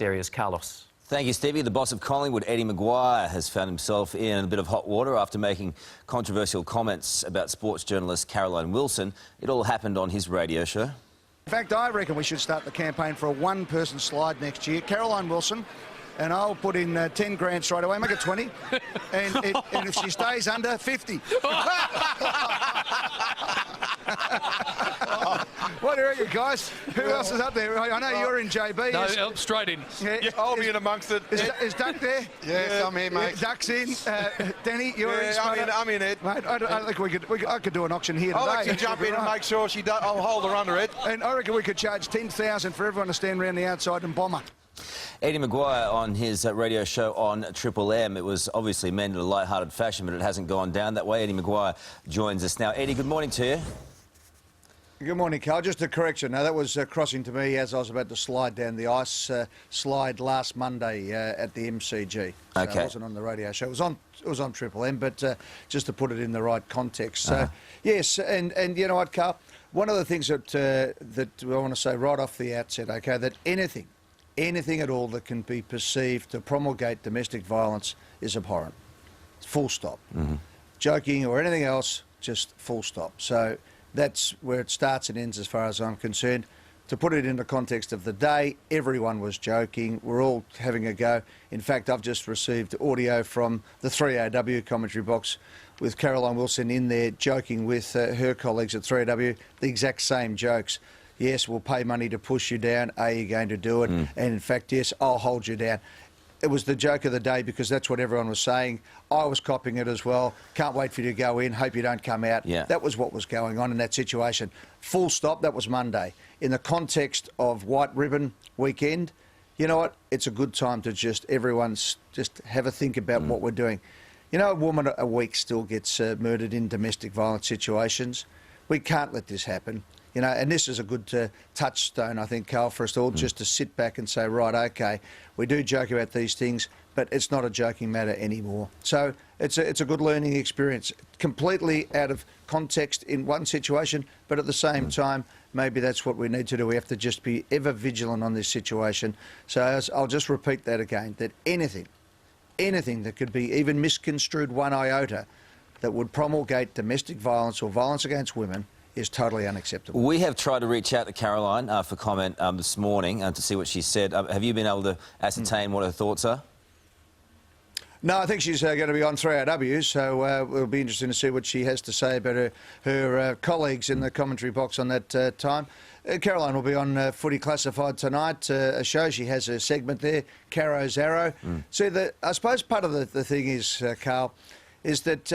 There he is, Carlos. Thank you, Stevie. The boss of Collingwood, Eddie McGuire, has found himself in a bit of hot water after making controversial comments about sports journalist Caroline Wilson. It all happened on his radio show. In fact, I reckon we should start the campaign for a one-person slide next year. Caroline Wilson, and I'll put in 10 grand straight away, make it 20. and if she stays under, 50. What do you reckon, guys? Who else is up there? I know you're in JB. No, straight in. Yeah, I'll be in amongst it. Is Duck there? Yes, I'm here, mate. Duck's in. Danny, you're in. I'm in, Ed. Mate, I think I could do an auction here today. I'll actually jump in and make sure she does. I'll hold her under, Ed. And I reckon we could charge 10,000 for everyone to stand around the outside and bomb her. Eddie McGuire on his radio show on Triple M. It was obviously meant in a light-hearted fashion, but it hasn't gone down that way. Eddie McGuire joins us now. Eddie, good morning to you. Good morning, Carl. Just a correction. Now, that was crossing to me as I was about to slide down the ice slide last Monday at the MCG. So okay. It wasn't on the radio show. It was on Triple M, but just to put it in the right context. So, yes, and you know what, Carl? One of the things that I want to say right off the outset, okay, that anything at all that can be perceived to promulgate domestic violence is abhorrent. Full stop. Mm-hmm. Joking or anything else, just full stop. So that's where it starts and ends as far as I'm concerned. To put it in the context of the day, everyone was joking. We're all having a go. In fact, I've just received audio from the 3AW commentary box with Caroline Wilson in there joking with her colleagues at 3AW, the exact same jokes. Yes, we'll pay money to push you down. Are you going to do it? And in fact, yes, I'll hold you down. It was the joke of the day because that's what everyone was saying. I was copying it as well. Can't wait for you to go in. Hope you don't come out. Yeah. That was what was going on in that situation. Full stop. That was Monday. In the context of White Ribbon weekend, you know what? It's a good time to just have a think about what we're doing. You know, a woman a week still gets murdered in domestic violence situations. We can't let this happen. You know, and this is a good touchstone, I think, Carl, for us all, just to sit back and say, right, OK, we do joke about these things, but it's not a joking matter anymore. So it's a good learning experience, completely out of context in one situation, but at the same time, maybe that's what we need to do. We have to just be ever vigilant on this situation. So I'll just repeat that again, that anything that could be even misconstrued one iota that would promulgate domestic violence or violence against women is totally unacceptable. We have tried to reach out to Caroline for comment this morning to see what she said. Have you been able to ascertain what her thoughts are? No, I think she's going to be on 3AW, so it'll be interesting to see what she has to say about her colleagues in the commentary box on that time. Caroline will be on Footy Classified tonight, a show. She has a segment there, Caro's Arrow. See, I suppose part of the thing is, Carl, is that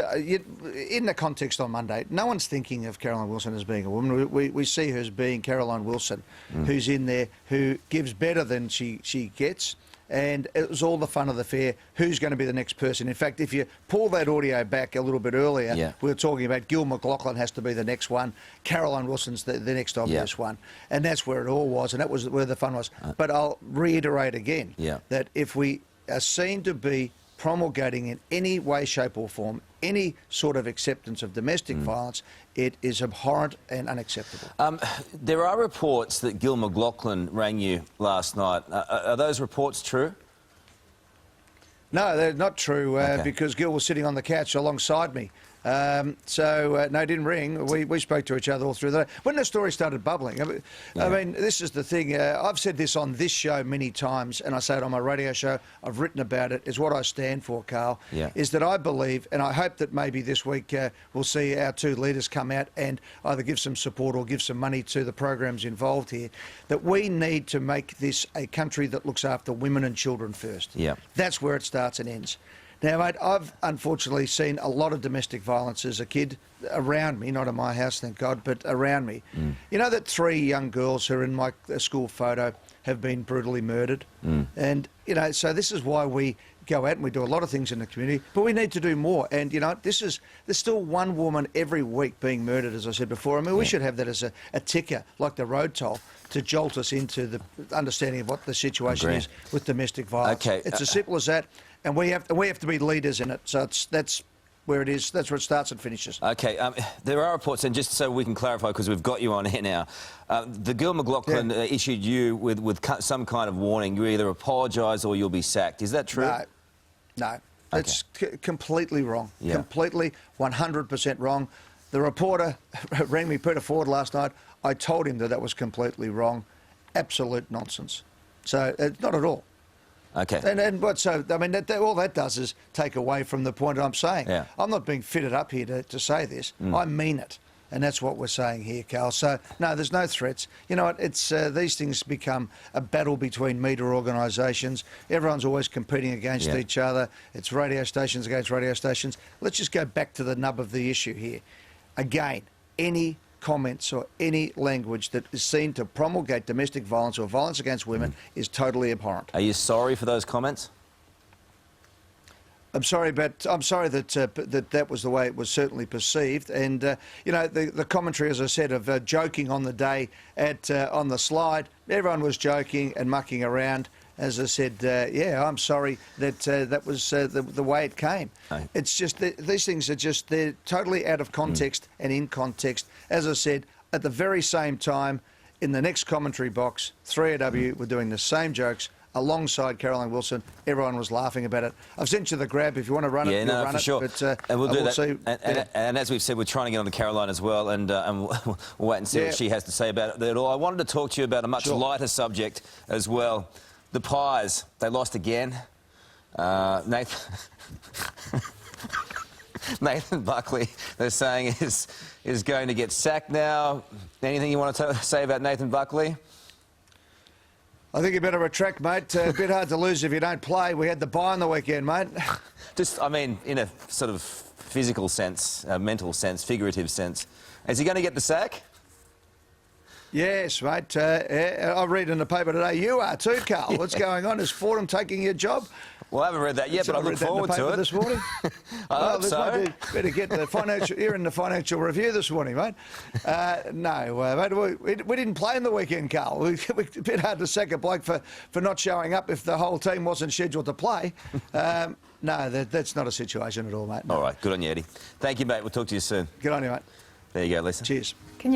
in the context on Monday, no one's thinking of Caroline Wilson as being a woman. We see her as being Caroline Wilson, who's in there, who gives better than she gets. And it was all the fun of the fair. Who's going to be the next person? In fact, if you pull that audio back a little bit earlier, we were talking about Gil McLachlan has to be the next one. Caroline Wilson's the next obvious one. And that's where it all was, and that was where the fun was. But I'll reiterate again that if we are seen to be promulgating in any way, shape or form any sort of acceptance of domestic violence, it is abhorrent and unacceptable. There are reports that Gil McLachlan rang you last night. Are those reports true? No, they're not true because Gil was sitting on the couch alongside me. No, he didn't ring. We spoke to each other all through the day. When the story started bubbling, I mean, this is the thing. I've said this on this show many times, and I say it on my radio show. I've written about it. Is what I stand for, Carl, is that I believe, and I hope that maybe this week we'll see our two leaders come out and either give some support or give some money to the programs involved here, that we need to make this a country that looks after women and children first. That's where it starts and ends. Now, mate, I've unfortunately seen a lot of domestic violence as a kid around me, not in my house, thank God, but around me. You know that 3 young girls who are in my school photo have been brutally murdered? And, you know, so this is why we go out and we do a lot of things in the community, but we need to do more. And, you know, there's still one woman every week being murdered, as I said before. I mean, we should have that as a ticker, like the road toll, to jolt us into the understanding of what the situation is with domestic violence. It's as simple as that. And we have to be leaders in it. So that's where it is. That's where it starts and finishes. OK, there are reports, and just so we can clarify, because we've got you on here now, the girl McLaughlin issued you with some kind of warning. You either apologise or you'll be sacked. Is that true? No. That's completely wrong. Yeah. Completely, 100% wrong. The reporter rang me, Peter Ford, last night. I told him that was completely wrong. Absolute nonsense. So, not at all. OK. And what, so, I mean, all that does is take away from the point I'm saying. Yeah. I'm not being fitted up here to say this. I mean it. And that's what we're saying here, Carl. So, no, there's no threats. You know what? It's these things become a battle between media organisations. Everyone's always competing against each other. It's radio stations against radio stations. Let's just go back to the nub of the issue here. Again, any comments or any language that is seen to promulgate domestic violence or violence against women is totally abhorrent. Are you sorry for those comments? I'm sorry, but I'm sorry that that was the way it was certainly perceived. And you know, the commentary, as I said, of joking on the day on the slide, everyone was joking and mucking around. As I said, yeah, I'm sorry that that was the way it came. Aye. It's just these things are just they're totally out of context and in context. As I said, at the very same time, in the next commentary box, 3AW were doing the same jokes alongside Caroline Wilson. Everyone was laughing about it. I've sent you the grab. If you want to run it, you'll run for it. Sure. But, and we'll do that. See, and as we've said, we're trying to get on to Caroline as well, and we'll wait and see what she has to say about it all. I wanted to talk to you about a much lighter subject as well. The Pies, they lost again. Nathan Buckley, they're saying, is going to get sacked now. Anything you want to say about Nathan Buckley? I think you better retract, mate. A bit hard to lose if you don't play. We had the bye on the weekend, mate. Just, I mean, in a sort of physical sense, mental sense, figurative sense. Is he going to get the sack? Yes, mate. I read in the paper today, you are too, Carl. What's going on? Is Fordham taking your job? Well, I haven't read that yet, but I look forward to it. This morning. I hope so. Better get the financial. You're in the Financial Review this morning, mate. No, mate, we didn't play in the weekend, Carl. It's a bit hard to sack a bloke for not showing up if the whole team wasn't scheduled to play. No, that's not a situation at all, mate. No. All right, good on you, Eddie. Thank you, mate. We'll talk to you soon. Good on you, mate. There you go, Lisa. Cheers.